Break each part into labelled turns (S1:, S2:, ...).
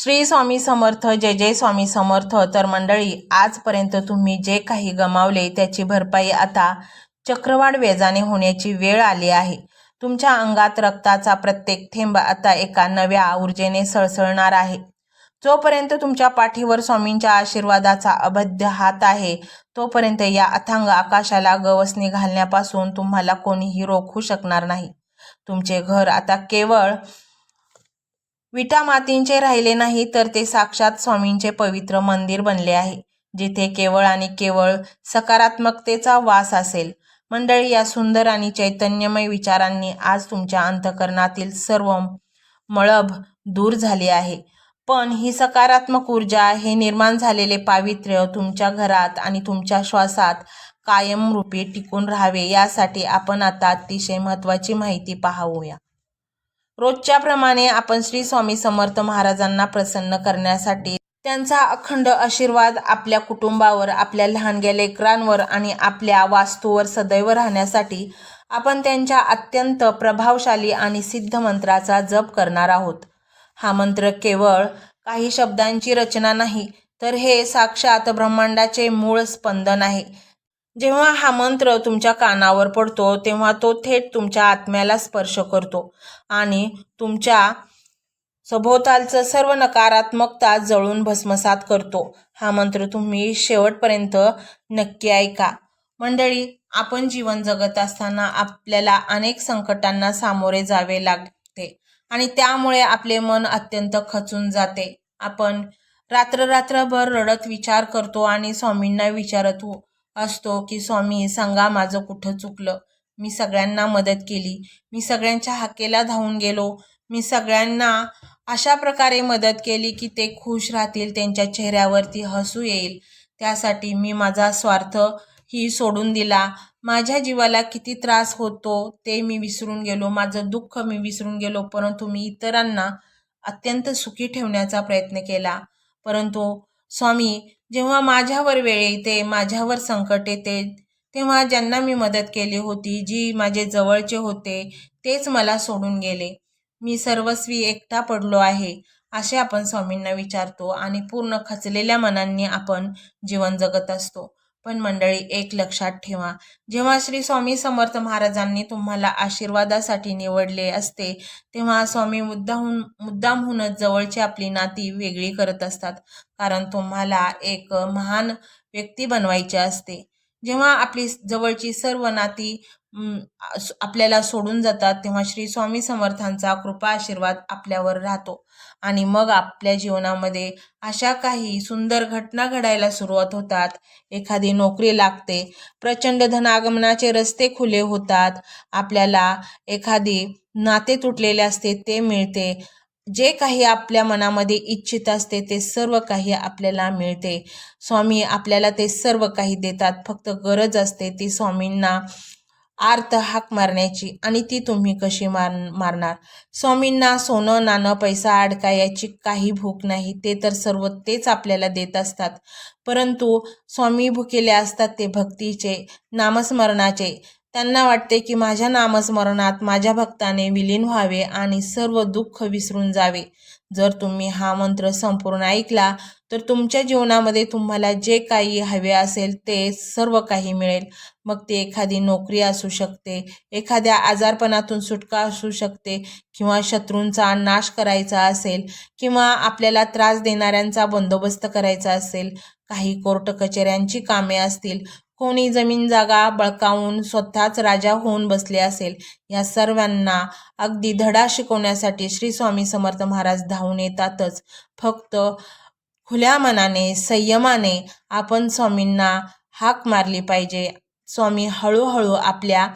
S1: श्री स्वामी समर्थ. जय जय स्वामी समर्थ. तर मंडळी, आजपर्यंत तुम्ही जे काही गमावले त्याची भरपाई आता चक्रवाढ व्याजाने होण्याची वेळ आली आहे. तुमच्या अंगात रक्ताचा प्रत्येक थेंब आता एका नव्या ऊर्जेने सळसळणार आहे. जोपर्यंत तुमच्या पाठीवर स्वामींच्या आशीर्वादाचा अभेद्य हात आहे, तोपर्यंत या अथांग आकाशाला गवसणी घालण्यापासून तुम्हाला कोणीही रोखू शकणार नाही. तुमचे घर आता केवळ विटा मातींचे राहिले नाही, तर ते साक्षात स्वामींचे पवित्र मंदिर बनले आहे, जिथे केवळ आणि केवळ सकारात्मकतेचा वास असेल. मंडळी, या सुंदर आणि चैतन्यमय विचारांनी आज तुमच्या अंतःकरणातील सर्व मळभ दूर झाली आहे. पण ही सकारात्मक ऊर्जा, हे निर्माण झालेले पावित्र्य तुमच्या घरात आणि तुमच्या श्वासात कायमरूपी टिकून राहावे, यासाठी आपण आता अतिशय महत्त्वाची माहिती पाहूया. रोजच्या प्रमाणे आपण श्री स्वामी समर्थ महाराजांना प्रसन्न करण्यासाठी, त्यांचा अखंड आशीर्वाद आपल्या कुटुंबावर, आपल्या लहानग्या लेकरांवर आणि आपल्या वास्तूवर सदैव राहण्यासाठी आपण त्यांच्या अत्यंत प्रभावशाली आणि सिद्ध मंत्राचा जप करणार आहोत. हा मंत्र केवळ काही शब्दांची रचना नाही, तर हे साक्षात ब्रह्मांडाचे मूळ स्पंदन आहे. जेव्हा हा मंत्र तुमच्या कानावर पडतो, तेव्हा तो थेट तुमच्या आत्म्याला स्पर्श करतो आणि तुमच्या सभोवतालचं सर्व नकारात्मकता जळून भस्मसात करतो. हा मंत्र तुम्ही शेवटपर्यंत नक्की ऐका. मंडळी, आपण जीवन जगत असताना आपल्याला अनेक संकटांना सामोरे जावे लागते आणि त्यामुळे आपले मन अत्यंत खचून जाते. आपण रात्रभर रडत विचार करतो आणि स्वामींना विचारत असतो की स्वामी, सांगा माझं कुठं चुकलं. मी सगळ्यांना मदत केली, मी सगळ्यांच्या हाकेला धावून गेलो, मी सगळ्यांना अशा प्रकारे मदत केली की ते खुश राहतील, त्यांच्या चेहऱ्यावरती हसू येईल. त्यासाठी मी माझा स्वार्थ ही सोडून दिला. माझ्या जीवाला किती त्रास होतो ते मी विसरून गेलो, माझं दुःख मी विसरून गेलो. परंतु मी इतरांना अत्यंत सुखी ठेवण्याचा प्रयत्न केला. परंतु स्वामी, जेव्हा माझ्यावर वेळ येते, माझ्यावर संकट येते, तेव्हा ज्यांना मी मदत केली होती, जी माझे जवळचे होते, तेच मला सोडून गेले. मी सर्वस्वी एकटा पडलो आहे, असे आपण स्वामींना विचारतो आणि पूर्ण खचलेल्या मनांनी आपण जीवन जगत असतो. पण मंडळी, एक लक्षात ठेवा, जेव्हा श्री स्वामी समर्थ महाराजांनी तुम्हाला आशीर्वादासाठी निवडले असते, तेव्हा स्वामी मुद्दामहूनच जवळची आपली नाती वेगळी करत असतात, कारण तुम्हाला एक महान व्यक्ती बनवायचे असते. जेव्हा आपली जवळची सर्व नाती आपल्याला सोडून जातात, तेव्हा श्री स्वामी समर्थांचा कृपा आशीर्वाद आपल्यावर राहतो आणि मग आपल्या जीवनामध्ये अशा काही सुंदर घटना घडायला सुरुवात होतात. एखादी नोकरी लागते, प्रचंड धनागमनाचे रस्ते खुले होतात, आपल्याला एखादी नाते तुटलेले असते ते मिळते, जे काही आपल्या मनामध्ये इच्छित असते ते सर्व काही आपल्याला मिळते. स्वामी आपल्याला ते सर्व काही देतात. फक्त गरज असते ती स्वामींना आर्त हाक मारण्याची. आणि ती तुम्ही कशी मारणार? स्वामींना सोनं नाणं पैसा अडका याची काही भूक नाही, ते तर सर्व तेच आपल्याला देत असतात. परंतु स्वामी भुकेले असतात ते भक्तीचे, नामस्मरणाचे. त्यांना वाटते की माझ्या नामस्मरणात माझ्या भक्ताने विलीन व्हावे आणि सर्व दुःख विसरून जावे. जर तुम्ही हा मंत्र संपूर्ण ऐकला, तर तुमच्या जीवनामध्ये तुम्हाला जे काही हवे असेल ते सर्व काही मिळेल. मग ते एखादी नोकरी असू शकते, एखाद्या आजारपणातून सुटका असू शकते, किंवा शत्रूंचा नाश करायचा असेल, किंवा आपल्याला त्रास देणाऱ्यांचा बंदोबस्त करायचा असेल, काही कोर्ट कचेऱ्यांची कामे असतील, कोणी जमीन जागा बळकावून स्वतःच राजा होऊन बसले असेल, या सर्वांना अगदी धडा शिकवण्यासाठी श्री स्वामी समर्थ महाराज धावून येतातच. फक्त खुल्या मनाने, संयमाने आपण स्वामींना हाक मारली पाहिजे. स्वामी हळूहळू आपल्या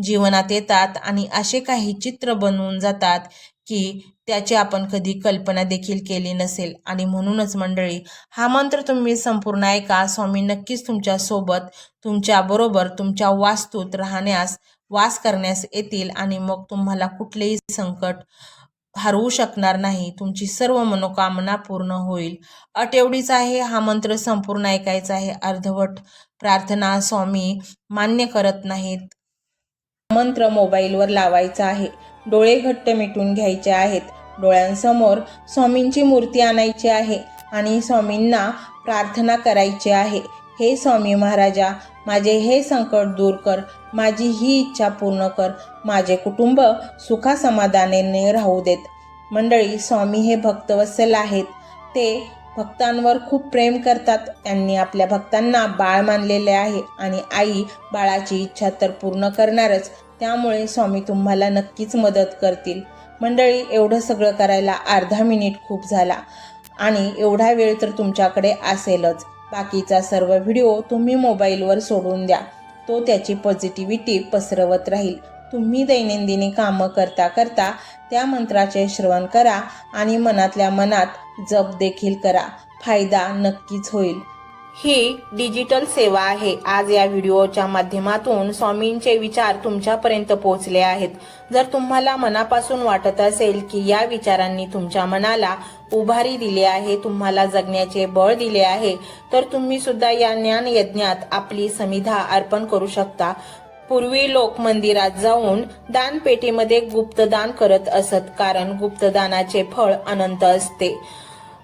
S1: जीवनात येतात आणि असे काही चित्र बनवून जातात की त्याची आपण कधी कल्पना देखील केली नसेल. आणि म्हणूनच मंडळी, हा मंत्र तुम्ही संपूर्ण ऐका. स्वामी नक्कीच तुमच्या सोबत, तुमच्या बरोबर, तुमच्या वास्तूत राहण्यास, वास करण्यास येतील आणि मग तुम्हाला कुठलेही संकट हरवू शकणार नाही. तुमची सर्व मनोकामना पूर्ण होईल. अट एवढीच आहे, हा मंत्र संपूर्ण ऐकायचा आहे. अर्धवट प्रार्थना स्वामी मान्य करत नाहीत. मंत्र मोबाईलवर लावायचा आहे, डोळे घट्ट मिटून घ्यायचे आहेत, डोळ्यांसमोर स्वामींची मूर्ती आणायची आहे आणि स्वामींना प्रार्थना करायची आहे. हे स्वामी महाराजा, माझे हे संकट दूर कर, माझी ही इच्छा पूर्ण कर, माझे कुटुंब सुखासमाधानाने राहू देत. मंडळी, स्वामी हे भक्तवत्सल आहेत. ते भक्तांवर खूप प्रेम करतात. त्यांनी आपल्या भक्तांना बाळ मानलेले आहे आणि आई बाळाची इच्छा तर पूर्ण करणारच. त्यामुळे स्वामी तुम्हाला नक्कीच मदत करतील. मंडळी, एवढं सगळं करायला अर्धा मिनिट खूप झाला आणि एवढा वेळ तर तुमच्याकडे असेलच. बाकीचा सर्व व्हिडिओ तुम्ही मोबाईलवर सोडून द्या. तो त्याची पॉझिटिव्हिटी पसरवत राहील. तुम्ही दैनंदिनी कामं करता करता त्या मंत्राचे श्रवण करा आणि मनातल्या मनात जप देखील करा. फायदा नक्कीच होईल. ही डिजिटल सेवा आहे. आज या व्हिडिओच्या माध्यमातून स्वामींचे विचार तुमच्यापर्यंत पोहोचले आहेत. जर तुम्हाला मनापासून वाटत असेल की या विचारांनी तुमच्या मनाला उभारी दिली आहे, तुम्हाला जगण्याचे बळ दिले आहे, तर तुम्ही सुद्धा या ज्ञान यज्ञात आपली समिधा अर्पण करू शकता. पूर्वी लोक मंदिरात जाऊन दानपेटीमध्ये गुप्तदान करत असत, कारण गुप्तदानाचे फळ अनंत असते.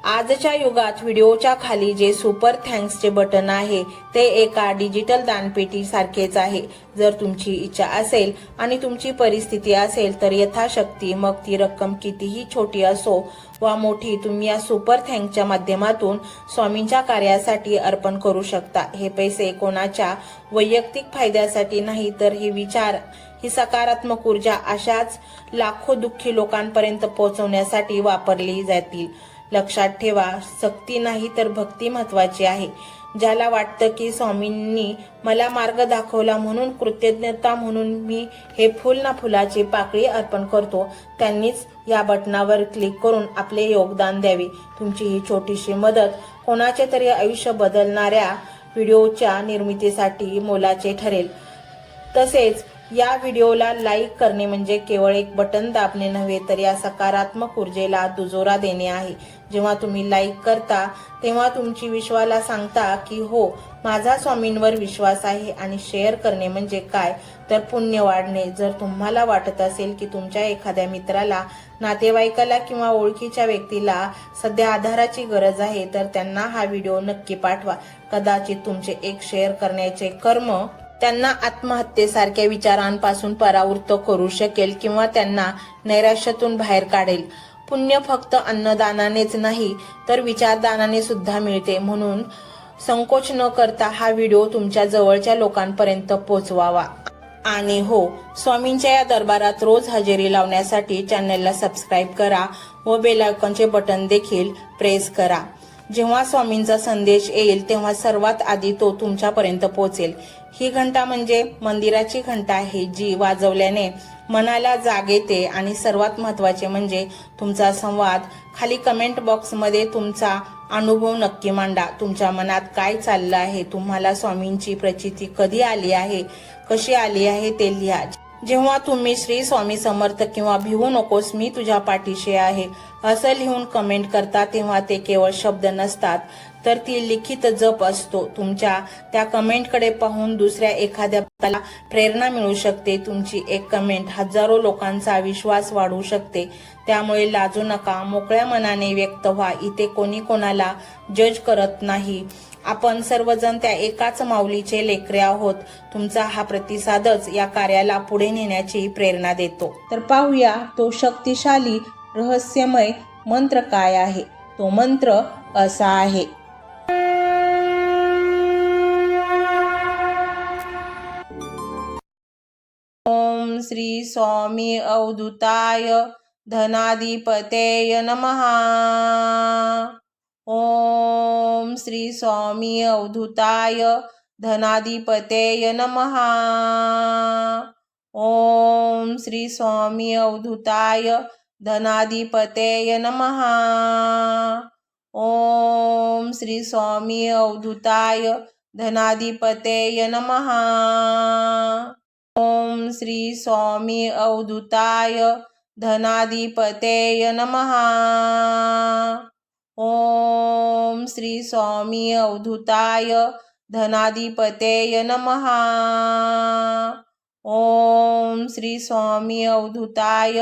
S1: आजच्या युगात व्हिडिओच्या खाली जे सुपर थँक्सचे बटन आहे ते एका डिजिटल दानपेटी सारखेच आहे. जर तुमची इच्छा असेल आणि तुमची परिस्थिती असेल तर यथाशक्ती, मग ती रक्कम कितीही छोटी असो वा मोठी, तुम्ही या सुपर थँक्सच्या माध्यमातून स्वामींच्या कार्यासाठी अर्पण करू शकता. हे पैसे कोणाच्या वैयक्तिक फायद्यासाठी नाही, तर हे विचार, ही सकारात्मक ऊर्जा अशाच लाखो दुःखी लोकांपर्यंत पोहोचवण्यासाठी वापरली जातील. लक्षात ठेवा, सक्ती नाही तर भक्ती महत्वाची आहे. ज्याला वाटतं की स्वामींनी मला मार्ग दाखवला म्हणून कृतज्ञता म्हणून मी हे फुल ना फुलाची पाकळी अर्पण करतो, त्यांनीच या बटनावर क्लिक करून आपले योगदान द्यावे. तुमची ही छोटीशी मदत कोणाचे तरी आयुष्य बदलणाऱ्या व्हिडिओच्या निर्मितीसाठी मोलाचे ठरेल. तसेच या व्हिडिओला लाईक करणे म्हणजे केवळ एक बटन दाबणे नव्हे, तर या सकारात्मक ऊर्जेला दुजोरा देणे आहे. जेव्हा तुम्ही लाईक करता तेव्हा तुमची विश्वाला सांगता की हो, माझा स्वामींवर विश्वास आहे. आणि शेअर करणे म्हणजे काय, तर पुण्य वाढणे. जर तुम्हाला वाटत असेल की तुमच्या एखाद्या मित्राला, नातेवाईकाला किंवा ओळखीच्या व्यक्तीला सध्या आधाराची गरज आहे, तर त्यांना हा व्हिडिओ नक्की पाठवा. कदाचित तुमचे एक शेअर करण्याचे कर्म त्यांना आत्महत्येसारख्या विचारांपासून परावृत्त करू शकेल किंवा त्यांना नैराश्यातून बाहेर काढेल. पुण्य फक्त अन्नदानानेच नाही तर विचारदानाने सुद्धा मिळते. म्हणून संकोच न करता हा व्हिडिओ तुमच्या जवळच्या लोकांपर्यंत पोहोचवावा. आणि हो, स्वामींच्या या दरबारात रोज हजेरी लावण्यासाठी चॅनलला सबस्क्राईब करा व बेल आयकॉनचे बटन देखील प्रेस करा. जेव्हा स्वामींचा संदेश येईल तेव्हा सर्वात आधी तो तुमच्यापर्यंत पोहोचेल. ही घंटा म्हणजे मंदिराची घंटा आहे, जी वाजवल्याने मनाला जाग येते. आणि सर्वात महत्त्वाचे म्हणजे तुमचा संवाद. खाली कमेंट बॉक्समध्ये तुमचा अनुभव नक्की मांडा. तुमच्या मनात काय चाललं आहे, तुम्हाला स्वामींची प्रचिती कधी आली आहे, कशी आली आहे ते लिहा. जेव्हा तुम्ही श्री स्वामी समर्थ किंवा भिवू नकोस मी तुझ्या पाठीशी आहे असं लिहून कमेंट करता, तेव्हा ते केवळ शब्द नसतात, तर ती लिखित जप असतो. तुमच्या त्या कमेंटकडे पाहून दुसऱ्या एखाद्याला प्रेरणा मिळू शकते. तुमची एक कमेंट हजारो लोकांचा विश्वास वाढवू शकते. त्यामुळे लाजू नका, मोकळ्या मनाने व्यक्त व्हा. इथे कोणी कोणाला जज करत नाही. आपण सर्वजण त्या एकाच माऊलीचे लेकरे आहोत. तुमचा हा प्रतिसादच या कार्याला पुढे नेण्याची प्रेरणा देतो. तर पाहूया तो शक्तिशाली रहस्यमय मंत्र काय आहे. तो मंत्र असा आहे: ओम श्री स्वामी अवधूताय धनाधिपतेय नमः. ओम श्री स्वामी अवधूताय धनाधिपतेय नमः. ओम श्री स्वामी अवधूताय धनाधिपतेय नमः. ओम श्री स्वामी अवधूताय धनाधिपतेय नमः. ओम श्री स्वामी अवधूताय धनाधिपतेय नमः. ओम श्री स्वामी अवधूताय धनाधिपतेय नमः. ओम श्री स्वामी अवधूताय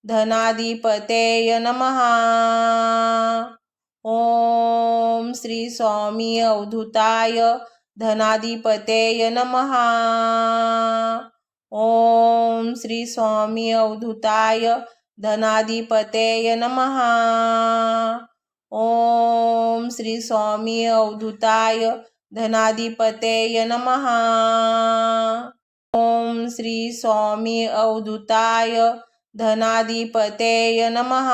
S1: धनाधिपतये नमः। ओम श्री स्वामी अवधूताय धनाधिपतये नमः। ओम श्री स्वामी अवधूताय धनाधिपतये नमः। ओम श्री स्वामी अवधूताय धनाधिपतये नमः। ओम श्री स्वामी अवधूताय धनाधिपतये नमः।